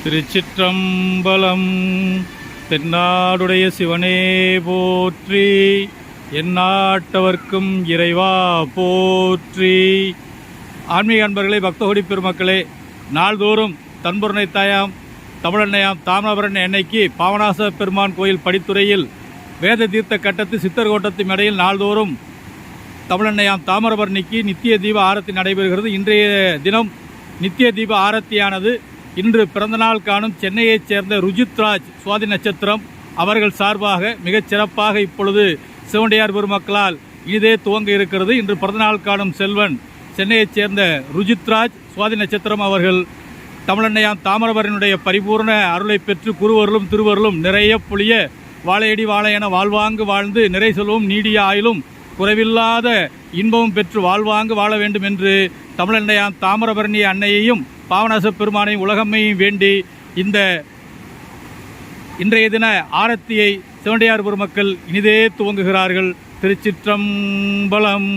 திருச்சிற்றம்பலம். தென்னாடுடைய சிவனே போற்றி, எந்நாட்டவர்க்கும் இறைவா போற்றி. ஆன்மீக அன்பர்களே, பக்தகோடி பெருமக்களே, நாள்தோறும் தன்புரணை தாயாம் தமிழன்னையாம் தாமிரபரணி எண்ணெய்க்கு பாவநாச பெருமான் கோயில் படித்துறையில் வேத தீர்த்த கட்டத்து சித்தர் கோட்டத்து மேடையில் நாள்தோறும் தமிழன்னையாம் தாமிரபரணிக்கு நித்திய தீப ஆரத்தி நடைபெறுகிறது. இன்றைய தினம் நித்திய தீப ஆரத்தியானது இன்று பிறந்தநாள் காணும் சென்னையைச் சேர்ந்த ருஜித்ராஜ் சுவாதி நட்சத்திரம் அவர்கள் சார்பாக மிகச் சிறப்பாக இப்பொழுது சிவனடியார் பெருமக்களால் இனிதே துவங்க இருக்கிறது. இன்று பிறந்தநாள் காணும் செல்வன் சென்னையைச் சேர்ந்த ருஜித்ராஜ் சுவாதி நட்சத்திரம் அவர்கள் தமிழன்னையாம் தாமிரபரணியுடைய பரிபூர்ண அருளை பெற்று குருவருளும் திருவருளும் நிறைய பொழிய வாழையடி வாழையென வாழ்வாங்கு வாழ்ந்து நிறை செல்வம் நீடிய ஆயிலும் குறைவில்லாத இன்பமும் பெற்று வாழ்வாங்கு வாழ வேண்டும் என்று தமிழன்னையாம் தாமிரபரணி அன்னையையும் பாவநாச பெருமானையும் உலகம்மையும் வேண்டி இந்த இன்றைய தின ஆரத்தியை சிவனடியார் பெருமக்கள் இனிதே துவங்குகிறார்கள். திருச்சிற்றம்பலம்.